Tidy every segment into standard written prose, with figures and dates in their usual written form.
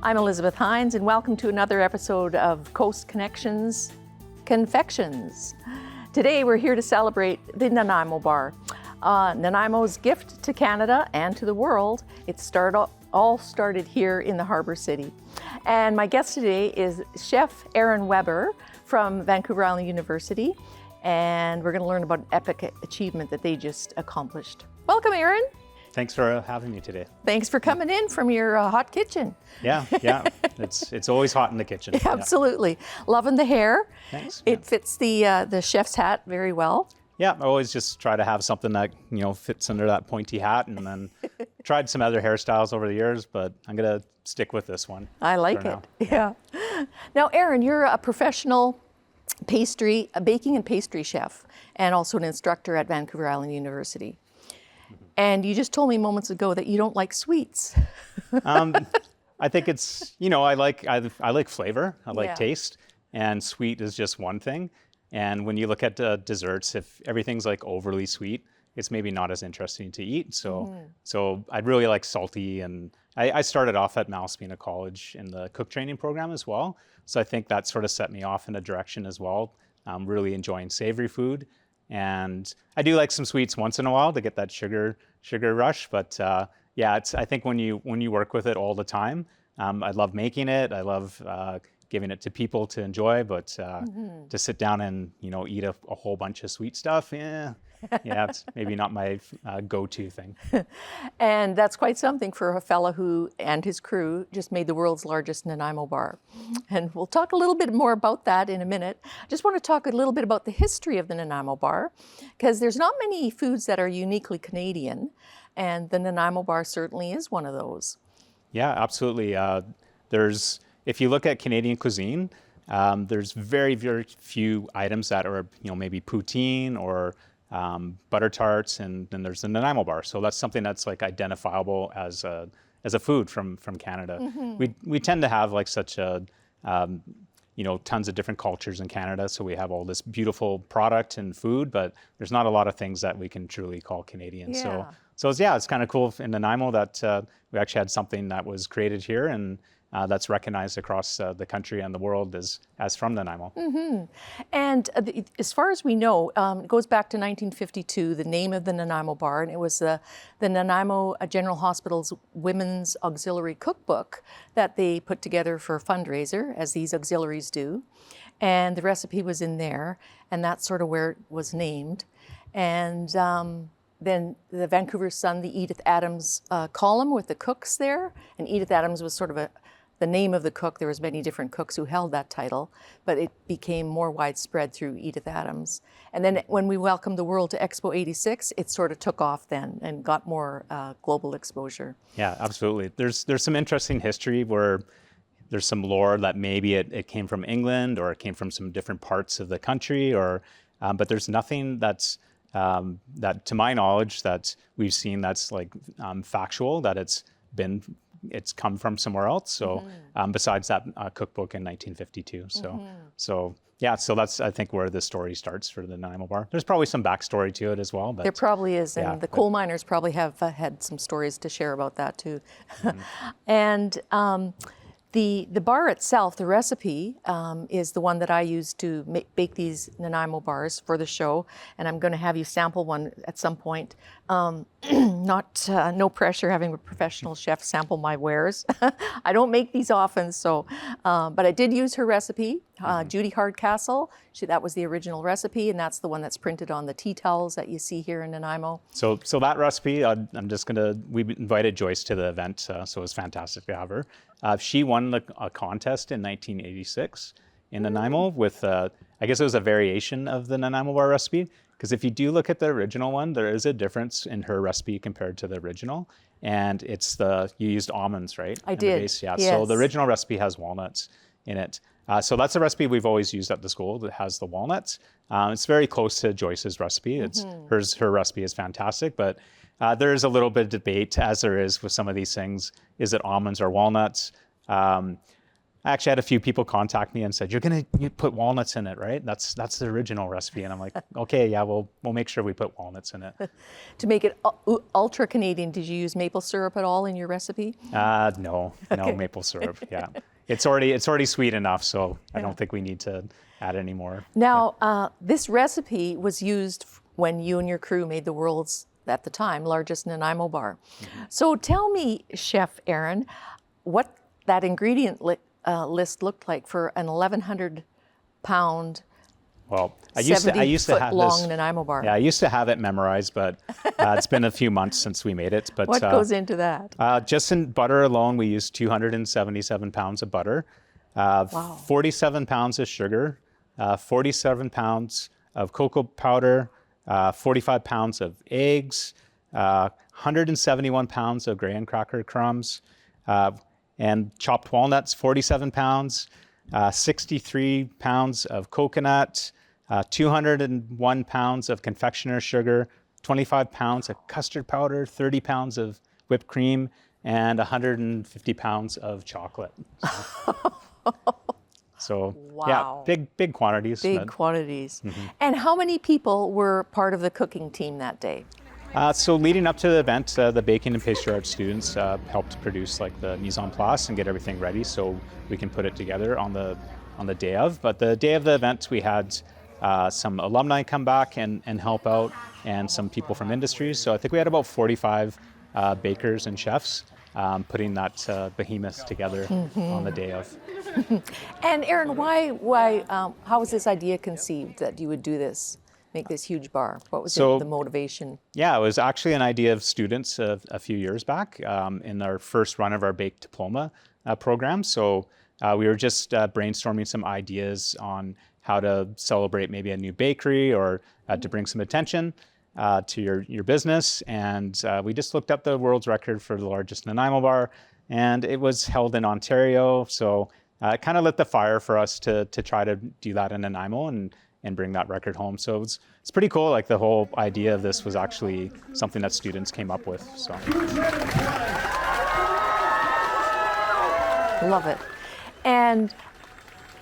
I'm Elizabeth Hines, and welcome to another episode of Coast Connections Confections. Today we're here to celebrate the Nanaimo Bar. Nanaimo's gift to Canada and to the world. It all started here in the Harbour City. And my guest today is Chef Aron Weber from Vancouver Island University, and we're going to learn about an epic achievement that they just accomplished. Welcome, Aron. Thanks for having me today. Thanks for coming in from your hot kitchen. Yeah. It's always hot in the kitchen. Yeah, absolutely. Loving the hair. Thanks. It fits the chef's hat very well. Yeah, I always just try to have something that, fits under that pointy hat, and then tried some other hairstyles over the years, but I'm going to stick with this one. I like it. Yeah. Now, Aron, you're a professional baking and pastry chef, and also an instructor at Vancouver Island University. And you just told me moments ago that you don't like sweets. I think it's, I like flavor, I like taste, and sweet is just one thing. And when you look at desserts, if everything's like overly sweet, it's maybe not as interesting to eat. So I'd really like salty, and I started off at Malaspina College in the cook training program as well. So I think that sort of set me off in a direction as well. Really enjoying savory food. And I do like some sweets once in a while to get that sugar rush. But I think when you work with it all the time, I love making it. I love giving it to people to enjoy. But to sit down and eat a whole bunch of sweet stuff, it's maybe not my go-to thing. And that's quite something for a fella who and his crew just made the world's largest Nanaimo bar. And we'll talk a little bit more about that in a minute. I just want to talk a little bit about the history of the Nanaimo Bar, because there's not many foods that are uniquely Canadian, and the Nanaimo Bar certainly is one of those. Yeah, absolutely. If you look at Canadian cuisine, there's very, very few items that are, maybe poutine or butter tarts, and then there's the Nanaimo Bar. So that's something that's like identifiable as a food from Canada. Mm-hmm. We tend to have like such a tons of different cultures in Canada. So we have all this beautiful product and food, but there's not a lot of things that we can truly call Canadian. Yeah. So it's kind of cool in Nanaimo that we actually had something that was created here and that's recognized across the country and the world as from Nanaimo. Mm-hmm. And as far as we know, it goes back to 1952, the name of the Nanaimo Bar, and it was the Nanaimo General Hospital's Women's Auxiliary Cookbook that they put together for a fundraiser, as these auxiliaries do. And the recipe was in there, and that's sort of where it was named. And then the Vancouver Sun, the Edith Adams column with the cooks there, and Edith Adams was sort of the name of the cook. There was many different cooks who held that title, but it became more widespread through Edith Adams. And then when we welcomed the world to Expo 86, it sort of took off then and got more global exposure. Yeah, absolutely. There's some interesting history where there's some lore that maybe it came from England or it came from some different parts of the country, but there's nothing that's that, to my knowledge, that we've seen that's like factual, that it's come from somewhere else. So besides that cookbook in 1952. So that's, I think, where the story starts for the Nanaimo Bar. There's probably some backstory to it as well. But there probably is, and the coal miners probably have had some stories to share about that too. And the bar itself, the recipe, is the one that I use to bake these Nanaimo bars for the show, and I'm going to have you sample one at some point. No pressure having a professional chef sample my wares. I don't make these often, but I did use her recipe, Judy Hardcastle. That was the original recipe, and that's the one that's printed on the tea towels that you see here in Nanaimo. So that recipe, we invited Joyce to the event, so it was fantastic to have her. She won a contest in 1986 in Nanaimo with, I guess it was a variation of the Nanaimo Bar recipe. Because if you do look at the original one, there is a difference in her recipe compared to the original. And it's you used almonds, right? I did, the base, yeah. Yes. So the original recipe has walnuts in it. So that's a recipe we've always used at the school that has the walnuts. It's very close to Joyce's recipe. Her recipe is fantastic, but there is a little bit of debate, as there is with some of these things. Is it almonds or walnuts? I actually had a few people contact me and said, you put walnuts in it, right? That's the original recipe. And I'm like, okay, yeah, we'll make sure we put walnuts in it. To make it ultra Canadian, did you use maple syrup at all in your recipe? No maple syrup. Yeah, it's already sweet enough, so I don't think we need to add any more. Now, this recipe was used when you and your crew made the world's, at the time, largest Nanaimo bar. Mm-hmm. So tell me, Chef Aron, what that ingredient list looked like for an 1,100 pound, well, I used to have long Nanaimo bar. Yeah, I used to have it memorized, but it's been a few months since we made it. But what goes into that? Just in butter alone, we used 277 pounds of butter, Wow. 47 pounds of sugar, 47 pounds of cocoa powder, 45 pounds of eggs, 171 pounds of graham cracker crumbs, and chopped walnuts, 47 pounds, 63 pounds of coconut, 201 pounds of confectioner's sugar, 25 pounds of custard powder, 30 pounds of whipped cream, and 150 pounds of chocolate. So Wow. yeah, big quantities. Big quantities. Mm-hmm. And how many people were part of the cooking team that day? So leading up to the event, the baking and pastry arts students helped produce like the mise en place and get everything ready so we can put it together on the day of. But the day of the event, we had some alumni come back and help out, and some people from industries. So I think we had about 45 bakers and chefs putting that behemoth together on the day of. And Aron, how was this idea conceived that you would do this, make this huge bar? What was the motivation? Yeah, it was actually an idea of students a few years back in our first run of our Bake Diploma program. So we were just brainstorming some ideas on how to celebrate maybe a new bakery or to bring some attention to your business. And we just looked up the world's record for the largest Nanaimo bar, and it was held in Ontario. So it kind of lit the fire for us to try to do that in Nanaimo and bring that record home. So it's pretty cool. Like the whole idea of this was actually something that students came up with. So love it. And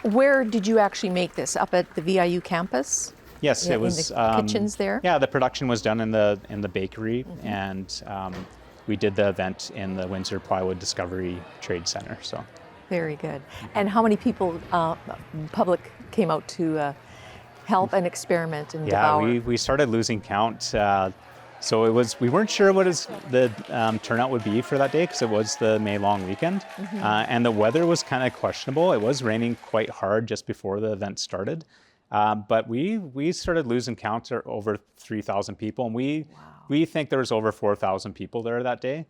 where did you actually make this? Up at the VIU campus? Yes, it was in the kitchens there. Yeah, the production was done in the bakery, and we did the event in the Windsor Plywood Discovery Trade Center. So very good. And how many people, public, came out to help and experiment and devour? Yeah, we started losing count. So we weren't sure what the turnout would be for that day because it was the May long weekend, and the weather was kind of questionable. It was raining quite hard just before the event started. But we started losing count to over 3,000 people, and we think there was over 4,000 people there that day.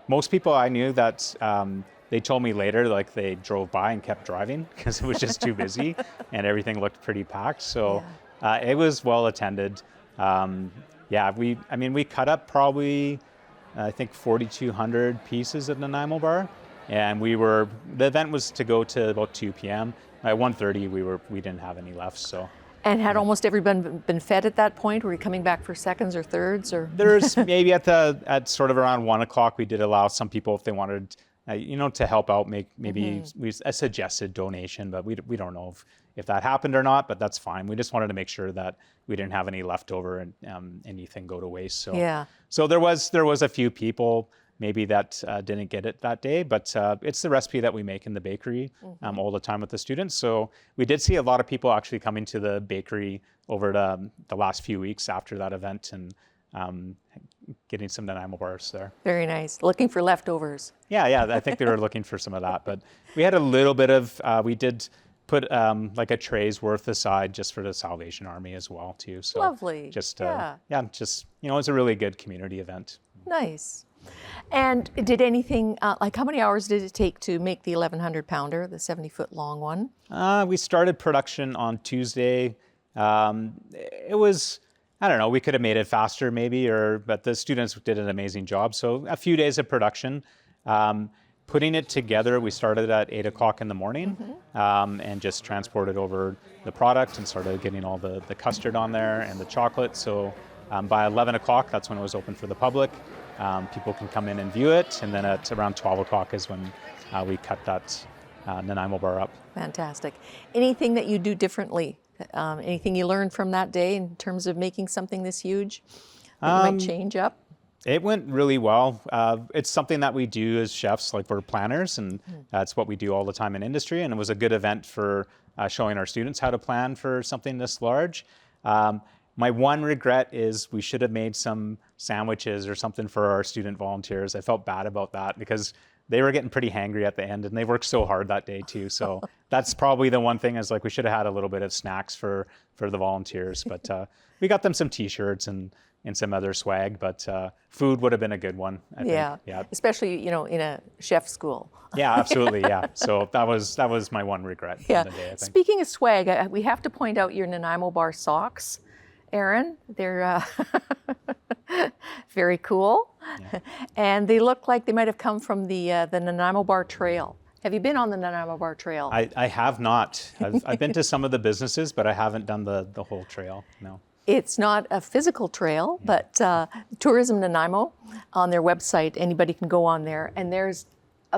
Most people I knew that they told me later, like they drove by and kept driving because it was just too busy and everything looked pretty packed. So it was well attended. We cut up probably I think 4,200 pieces of Nanaimo bar, and the event was to go to about 2 p.m. At 1:30, we didn't have any left. So. And had almost everyone been fed at that point? Were you coming back for seconds or thirds, or? There's maybe at sort of around 1 o'clock, we did allow some people if they wanted, to help out, make maybe a suggested donation, but we don't know if that happened or not. But that's fine. We just wanted to make sure that we didn't have any leftover and anything go to waste. So yeah. So there was a few people maybe that didn't get it that day, but it's the recipe that we make in the bakery all the time with the students. So we did see a lot of people actually coming to the bakery over the last few weeks after that event and getting some Nanaimo bars there. Very nice. Looking for leftovers. Yeah, I think they were looking for some of that. But we had a little bit of, we did put like a tray's worth aside just for the Salvation Army as well too. So lovely. Just, it was a really good community event. Nice. And did anything, like how many hours did it take to make the 1,100 pounder, the 70-foot long one? We started production on Tuesday. It was, I don't know, we could have made it faster maybe, but the students did an amazing job. So a few days of production. Putting it together, we started at 8 o'clock in the morning and just transported over the product and started getting all the custard on there and the chocolate. So by 11 o'clock, that's when it was open for the public. People can come in and view it, and then at around 12 o'clock is when we cut that Nanaimo Bar up. Fantastic. Anything that you do differently? Anything you learned from that day in terms of making something this huge that you might change up? It went really well. It's something that we do as chefs, like we're planners, and that's what we do all the time in industry. And it was a good event for showing our students how to plan for something this large. My one regret is we should have made some sandwiches or something for our student volunteers. I felt bad about that because they were getting pretty hangry at the end, and they worked so hard that day too. So that's probably the one thing, is like we should have had a little bit of snacks for the volunteers. But we got them some T-shirts and some other swag, but food would have been a good one, I think. Yeah, especially, in a chef school. Yeah, absolutely, yeah. So that was my one regret on the day, I think. Speaking of swag, we have to point out your Nanaimo Bar socks, Aron. They're very cool. Yeah. And they look like they might have come from the Nanaimo Bar Trail. Have you been on the Nanaimo Bar Trail? I have not. I've been to some of the businesses, but I haven't done the whole trail, no. It's not a physical trail, but Tourism Nanaimo, on their website, anybody can go on there, and there's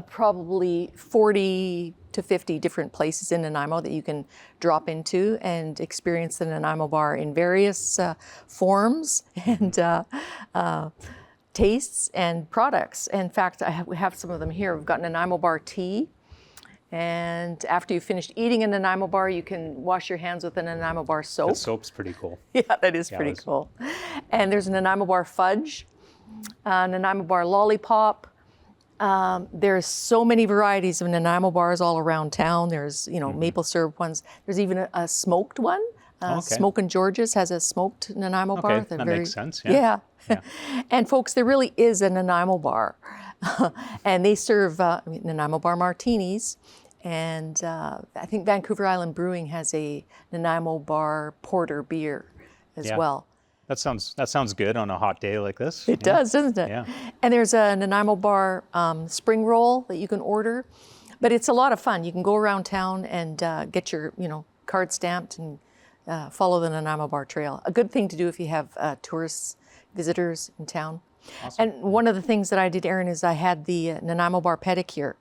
probably 40 to 50 different places in Nanaimo that you can drop into and experience the Nanaimo Bar in various forms and tastes and products. In fact, we have some of them here. We've got Nanaimo Bar tea. And after you've finished eating a Nanaimo Bar, you can wash your hands with a Nanaimo Bar soap. The soap's pretty cool. Yeah, that is pretty cool. And there's a Nanaimo Bar fudge, Nanaimo Bar lollipop. There's so many varieties of Nanaimo Bars all around town. There's, maple syrup ones. There's even a smoked one. Smoke and George's has a smoked Nanaimo Bar. Okay, that makes sense. Yeah. And folks, there really is a Nanaimo Bar. And they serve Nanaimo Bar martinis. And I think Vancouver Island Brewing has a Nanaimo Bar porter beer as well. That sounds good on a hot day like this. It does, doesn't it? Yeah. And there's a Nanaimo Bar spring roll that you can order. But it's a lot of fun. You can go around town and get your card stamped and follow the Nanaimo Bar Trail. A good thing to do if you have tourists, visitors in town. Awesome. And one of the things that I did, Aron, is I had the Nanaimo Bar pedicure.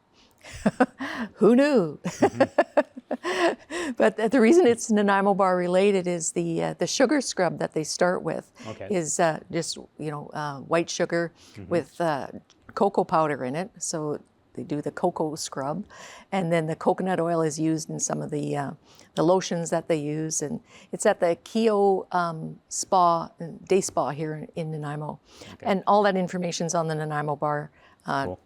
Who knew? Mm-hmm. But the reason it's Nanaimo Bar related is the sugar scrub that they start with is just white sugar with cocoa powder in it. So they do the cocoa scrub, and then the coconut oil is used in some of the lotions that they use, and it's at the Keo Day Spa here in Nanaimo, and all that information's on the Nanaimo Bar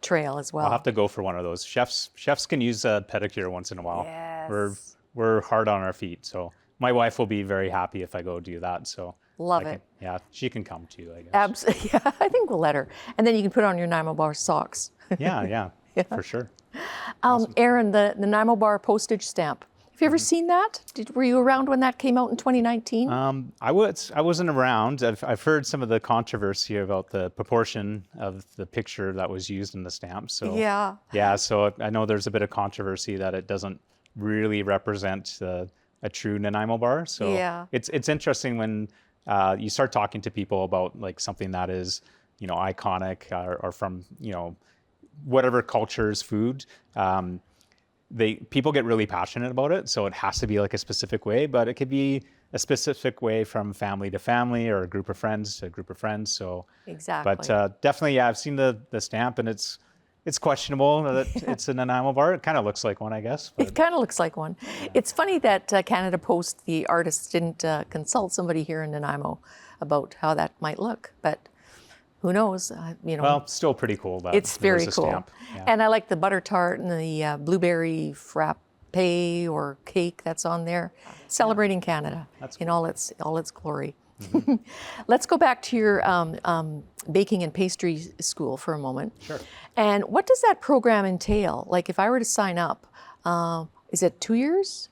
Trail as well. I'll have to go for one of those. Chefs can use a pedicure once in a while. Yes. We're hard on our feet, so my wife will be very happy if I go do that. So love it. Yeah, she can come too, I guess. Absolutely. Yeah, I think we'll let her, and then you can put on your Nanaimo Bar socks. Yeah, for sure. Awesome. Aron, the Nanaimo Bar postage stamp. Have you ever seen that? Were you around when that came out in 2019? I wasn't around. I've heard some of the controversy about the proportion of the picture that was used in the stamp. So yeah. So I know there's a bit of controversy that it doesn't really represent a true Nanaimo bar. So it's interesting when you start talking to people about like something that is iconic or from whatever culture's food. People get really passionate about it, so it has to be like a specific way, but it could be a specific way from family to family or a group of friends to a group of friends. So exactly. But definitely, I've seen the stamp, and it's questionable that it's a Nanaimo bar. It kind of looks like one, I guess. But. It kind of looks like one. Yeah. It's funny that Canada Post, the artists, didn't consult somebody here in Nanaimo about how that might look, but. Who knows? Well, still pretty cool. It's very cool. Stamp. Yeah. And I like the butter tart and the blueberry frappe or cake that's on there. Celebrating Canada in all its glory. Mm-hmm. Let's go back to your baking and pastry school for a moment. Sure. And what does that program entail? Like if I were to sign up, is it 2 years?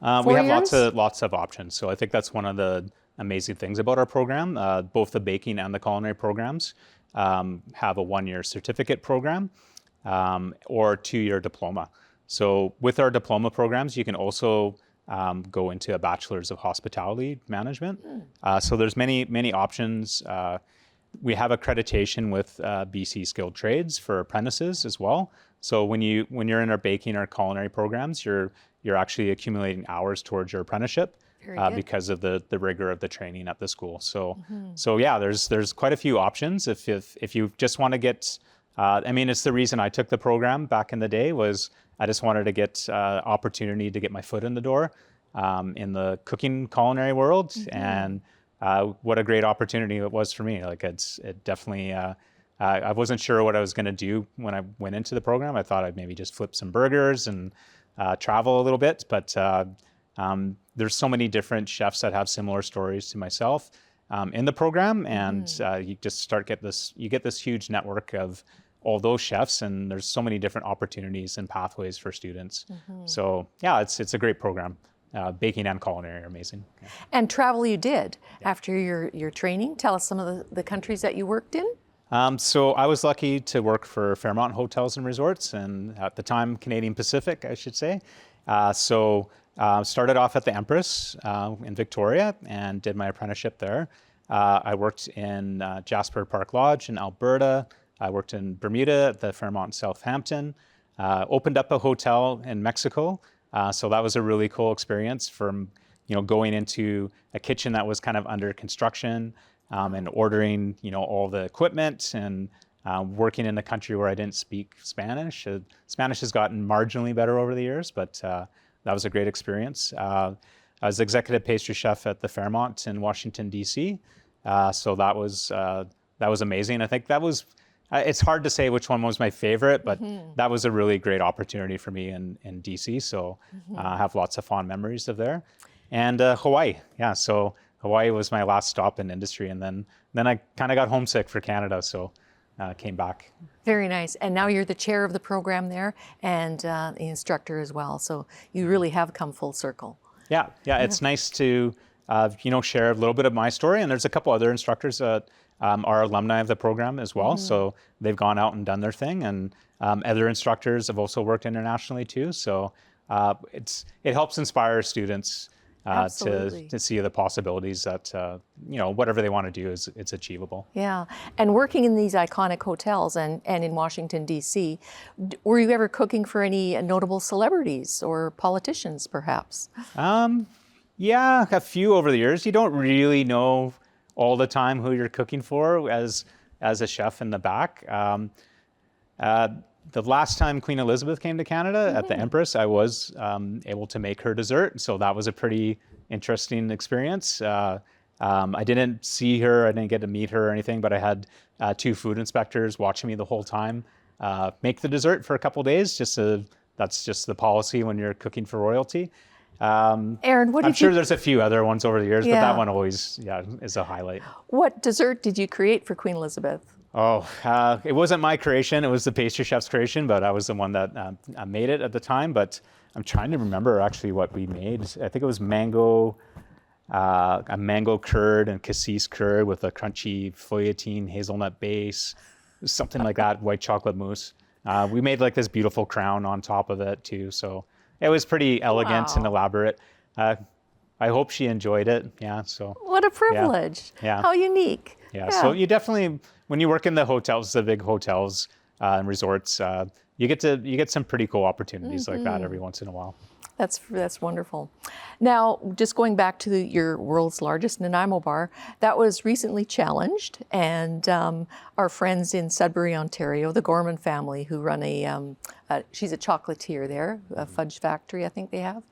We have lots of options. So I think that's one of the amazing things about our program. Both the baking and the culinary programs have a 1-year certificate program or 2-year diploma. So with our diploma programs, you can also go into a bachelor's of hospitality management. So there's many options. We have accreditation with BC Skilled Trades for apprentices as well. So when you're in our baking or culinary programs, you're actually accumulating hours towards your apprenticeship because of the rigor of the training at the school. So yeah, there's quite a few options if you just want to get. I mean, it's the reason I took the program back in the day was I just wanted to get opportunity to get my foot in the door in the cooking culinary world, and what a great opportunity it was for me. Like it definitely. I wasn't sure what I was going to do when I went into the program. I thought I'd maybe just flip some burgers and travel a little bit, but there's so many different chefs that have similar stories to myself in the program, and you just you get this huge network of all those chefs, and there's so many different opportunities and pathways for students. So yeah, it's a great program. Baking and culinary are amazing. Yeah. And travel you did after your training. Tell us some of the countries that you worked in. So I was lucky to work for Fairmont Hotels and Resorts, and at the time Canadian Pacific, I should say. Started off at the Empress in Victoria and did my apprenticeship there. I worked in Jasper Park Lodge in Alberta. I worked in Bermuda at the Fairmont Southampton. Opened up a hotel in Mexico. So that was a really cool experience from going into a kitchen that was kind of under construction. And ordering, all the equipment and working in a country where I didn't speak Spanish. Spanish has gotten marginally better over the years, but that was a great experience. I was executive pastry chef at the Fairmont in Washington, D.C. So that was amazing. I think that was, it's hard to say which one was my favorite, but that was a really great opportunity for me in D.C. So I have lots of fond memories of there. And Hawaii, yeah, so Hawaii was my last stop in industry, and then I kind of got homesick for Canada, so came back. Very nice. And now you're the chair of the program there and the instructor as well. So you really have come full circle. Yeah. It's nice to share a little bit of my story, and there's a couple other instructors that are alumni of the program as well. So they've gone out and done their thing, and other instructors have also worked internationally too. So it helps inspire students. To see the possibilities that, whatever they want to do it's achievable. Yeah. And working in these iconic hotels and in Washington, D.C., were you ever cooking for any notable celebrities or politicians, perhaps? Yeah, a few over the years. You don't really know all the time who you're cooking for as a chef in the back. The last time Queen Elizabeth came to Canada at the Empress, I was able to make her dessert. So that was a pretty interesting experience. I didn't see her, I didn't get to meet her or anything, but I had 2 food inspectors watching me the whole time make the dessert for a couple of days. That's just the policy when you're cooking for royalty. Aron, I'm sure there's a few other ones over the years, but that one always is a highlight. What dessert did you create for Queen Elizabeth? It wasn't my creation. It was the pastry chef's creation, but I was the one that made it at the time. But I'm trying to remember actually what we made. I think it was a mango curd and cassis curd with a crunchy feuilletine hazelnut base, something like that, white chocolate mousse. We made like this beautiful crown on top of it too. So it was pretty elegant and elaborate. I hope she enjoyed it. Yeah. So what a privilege. Yeah. How unique. Yeah. So you definitely, when you work in the hotels, the big hotels and resorts, you get some pretty cool opportunities like that every once in a while. That's wonderful. Now, just going back to your world's largest Nanaimo bar, that was recently challenged, and our friends in Sudbury, Ontario, the Gorman family, who run she's a chocolatier there, a fudge factory, I think they have.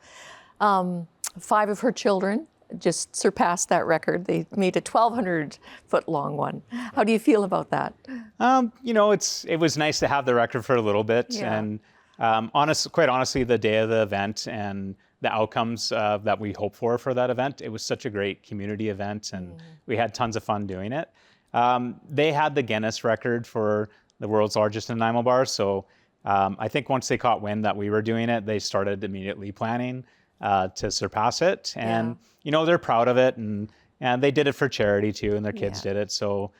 5 of her children just surpassed that record. They made a 1,200-foot long one. How do you feel about that? It was nice to have the record for a little bit, and quite honestly, the day of the event and the outcomes that we hope for that event, it was such a great community event, and we had tons of fun doing it. They had the Guinness record for the world's largest Nanaimo bar, so I think once they caught wind that we were doing it, they started immediately planning to surpass it, and they're proud of it, and they did it for charity too, and their kids did it, so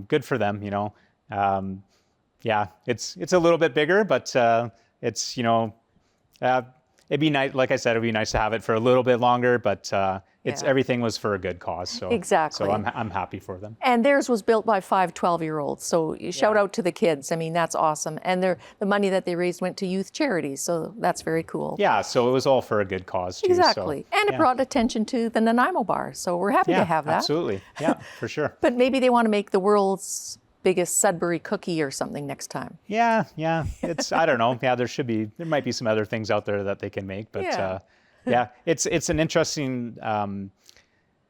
good for them. It's a little bit bigger, but it's it'd be nice, like I said, it'd be nice to have it for a little bit longer, but everything was for a good cause. So exactly. So I'm happy for them. And theirs was built by 5 12-year-olds. So shout out to the kids. I mean, that's awesome. And the money that they raised went to youth charities. So that's very cool. Yeah, so it was all for a good cause too. Exactly. So, and it brought attention to the Nanaimo Bar. So we're happy to have that. Absolutely. Yeah, for sure. But maybe they want to make the world's biggest Sudbury cookie or something next time. Yeah. It's, I don't know. Yeah, there might be some other things out there that they can make, but it's an interesting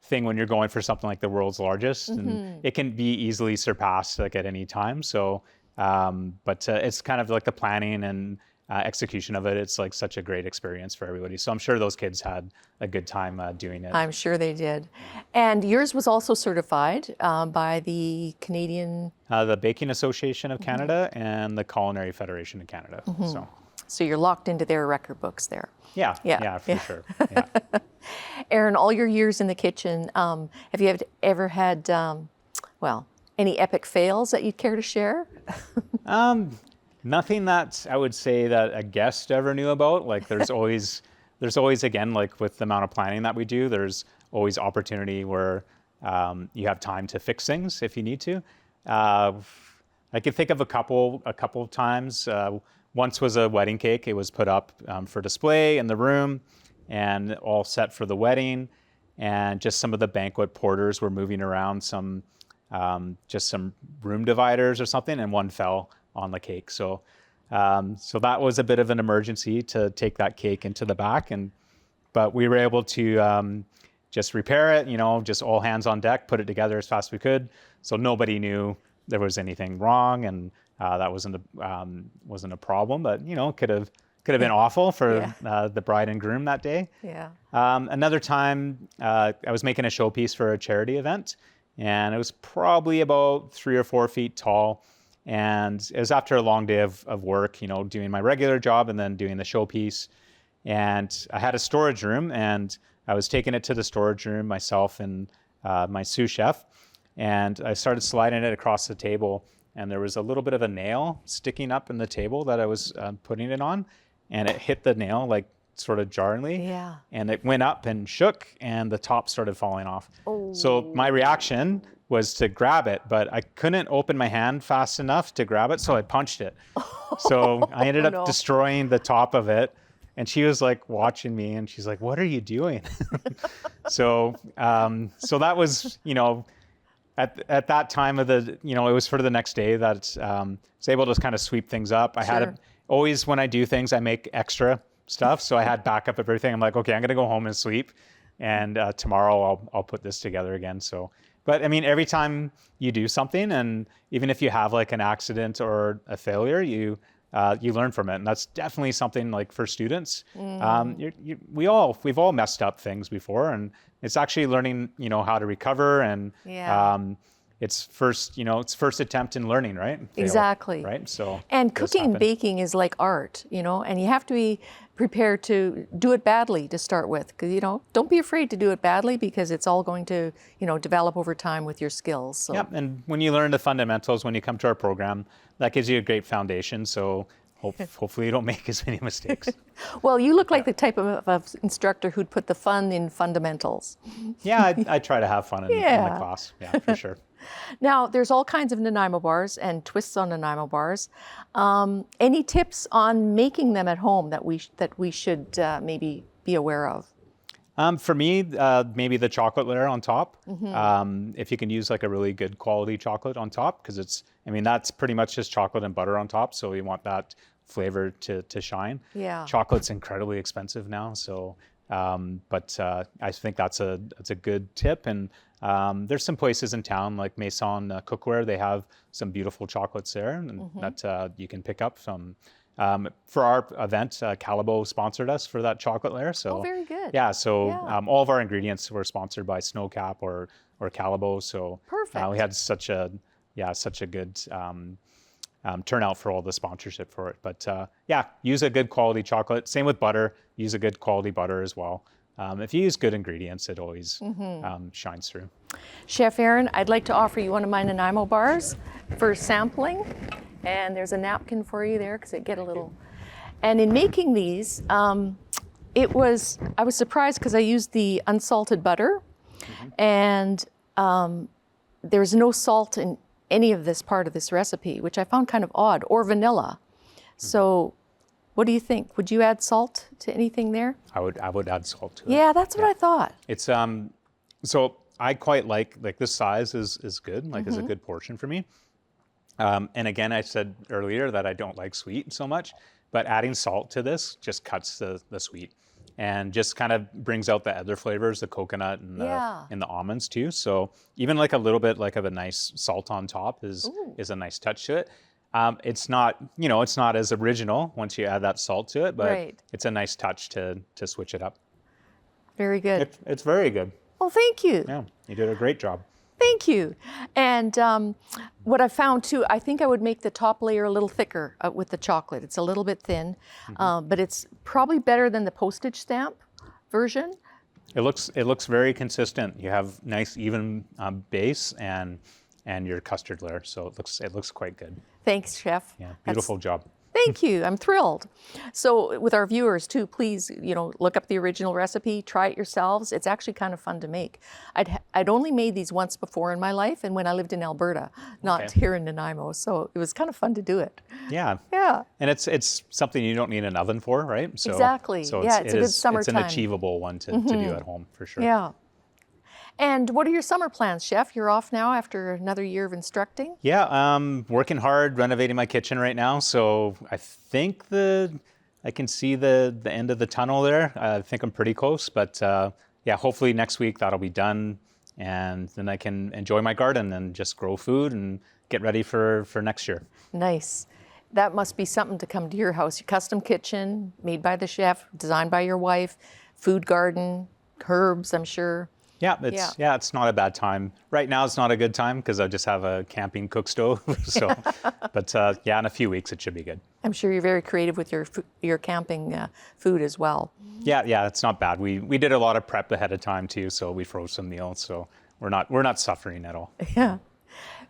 thing when you're going for something like the world's largest, and it can be easily surpassed like at any time. So, but it's kind of like the planning and execution of it. It's like such a great experience for everybody. So I'm sure those kids had a good time doing it. I'm sure they did. And yours was also certified by the Canadian... the Baking Association of Canada and the Culinary Federation of Canada. So you're locked into their record books there. Yeah, for sure. Yeah. Aron, all your years in the kitchen, have you ever had, any epic fails that you'd care to share? Nothing that I would say that a guest ever knew about. Like there's always again, like with the amount of planning that we do, there's always opportunity where you have time to fix things if you need to. I can think of a couple of times. Once was a wedding cake. It was put up for display in the room and all set for the wedding. And just some of the banquet porters were moving around just some room dividers or something, and one fell on the cake. So that was a bit of an emergency to take that cake into the back. But we were able to just repair it, just all hands on deck, put it together as fast as we could. So nobody knew there was anything wrong, and that wasn't a problem, but could have been awful for the bride and groom that day. Yeah. Another time, I was making a showpiece for a charity event, and it was probably about 3 or 4 feet tall. And it was after a long day of work, doing my regular job and then doing the showpiece. And I had a storage room, and I was taking it to the storage room myself and my sous chef. And I started sliding it across the table, and there was a little bit of a nail sticking up in the table that I was putting it on, and it hit the nail like sort of jarringly. Yeah. And it went up and shook, and the top started falling off. Oh. So my reaction was to grab it, but I couldn't open my hand fast enough to grab it, so I punched it. So I ended up destroying the top of it, and she was like watching me, and she's like, "What are you doing?" So that was, at that time of the, it was for the next day that I was able to kind of sweep things up. I had always, when I do things, I make extra stuff, so I had backup of everything. I'm like, okay, I'm gonna go home and sleep, and tomorrow I'll put this together again. So. But I mean, every time you do something, and even if you have like an accident or a failure, you learn from it, and that's definitely something like for students. We've all messed up things before, and it's actually learning, how to recover, and it's first attempt in learning, right? Exactly. Right. So. And cooking and baking is like art, and you have to be prepared to do it badly to start with, because don't be afraid to do it badly, because it's all going to develop over time with your skills. So. Yep, and when you learn the fundamentals when you come to our program, that gives you a great foundation. So hopefully you don't make as many mistakes. Well, you look like the type of instructor who'd put the fun in fundamentals. Yeah, I try to have fun in the class. Yeah, for sure. Now, there's all kinds of Nanaimo bars and twists on Nanaimo bars. Any tips on making them at home that we should maybe be aware of? For me, maybe the chocolate layer on top. If you can use like a really good quality chocolate on top, because that's pretty much just chocolate and butter on top. So you want that flavor to shine. Yeah. Chocolate's incredibly expensive now. So, but I think that's a good tip. And there's some places in town like Maison Cookware. They have some beautiful chocolates there, and that you can pick up from. For our event, Calabo sponsored us for that chocolate layer. So, very good. Yeah, so all of our ingredients were sponsored by Snowcap or Calabo. So perfect. We had such a good turnout for all the sponsorship for it. But use a good quality chocolate. Same with butter. Use a good quality butter as well. If you use good ingredients, it always shines through. Chef Aron, I'd like to offer you one of my Nanaimo bars for sampling. And there's a napkin for you there, because it get a little. And in making these, I was surprised because I used the unsalted butter, and there's no salt in any of this part of this recipe, which I found kind of odd, or vanilla. So what do you think? Would you add salt to anything there? I would add salt to it. Yeah, that's what I thought. It's so I quite like this size is good, like is a good portion for me. And again, I said earlier that I don't like sweet so much, but adding salt to this just cuts the sweet and just kind of brings out the other flavors, the coconut and the almonds too. So even like a little bit like of a nice salt on top is a nice touch to it. It's not, it's not as original once you add that salt to it, but it's a nice touch to switch it up. Very good. It's very good. Well, thank you. Yeah, you did a great job. Thank you. And what I found too, I think I would make the top layer a little thicker with the chocolate. It's a little bit thin, but it's probably better than the postage stamp version. It looks very consistent. You have nice even base and your custard layer, so it looks quite good. Thanks, Chef. Yeah, beautiful job. Thank you. I'm thrilled. So with our viewers too, please, look up the original recipe, try it yourselves. It's actually kind of fun to make. I'd only made these once before in my life, and when I lived in Alberta, not here in Nanaimo. So it was kind of fun to do it. Yeah. Yeah. And it's something you don't need an oven for, right? So, exactly. So it's a good summertime. It's an achievable one to do at home for sure. Yeah. And what are your summer plans, Chef? You're off now after another year of instructing? Yeah, working hard, renovating my kitchen right now. So I think I can see the end of the tunnel there. I think I'm pretty close, but yeah, hopefully next week that'll be done. And then I can enjoy my garden and just grow food and get ready for next year. Nice. That must be something to come to your house. Your custom kitchen, made by the chef, designed by your wife, food garden, herbs, I'm sure. Yeah, it's not a bad time. Right now, it's not a good time because I just have a camping cook stove. So, but yeah, in a few weeks it should be good. I'm sure you're very creative with your camping food as well. Yeah, it's not bad. We did a lot of prep ahead of time too, so we froze some meals. So we're not suffering at all. Yeah.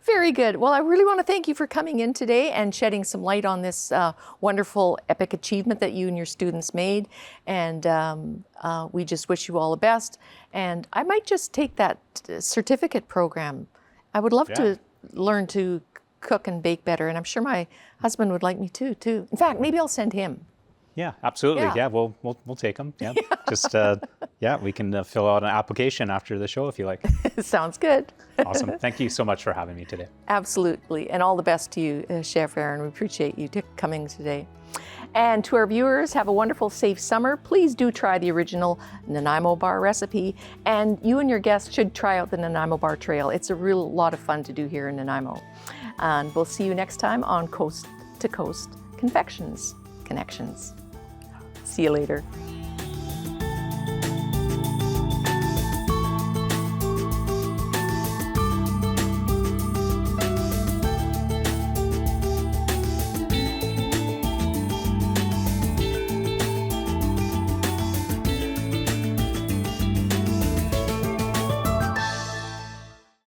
Very good. Well, I really want to thank you for coming in today and shedding some light on this wonderful epic achievement that you and your students made. And we just wish you all the best. And I might just take that certificate program. I would love to learn to cook and bake better. And I'm sure my husband would like me too. In fact, maybe I'll send him. Yeah, absolutely. Yeah, we'll take them. Yeah, just we can fill out an application after the show if you like. Sounds good. Awesome. Thank you so much for having me today. Absolutely, and all the best to you, Chef Aron. We appreciate you coming today. And to our viewers, have a wonderful, safe summer. Please do try the original Nanaimo Bar recipe, and you and your guests should try out the Nanaimo Bar Trail. It's a real lot of fun to do here in Nanaimo. And we'll see you next time on Coast to Coast Confections Connections. See you later.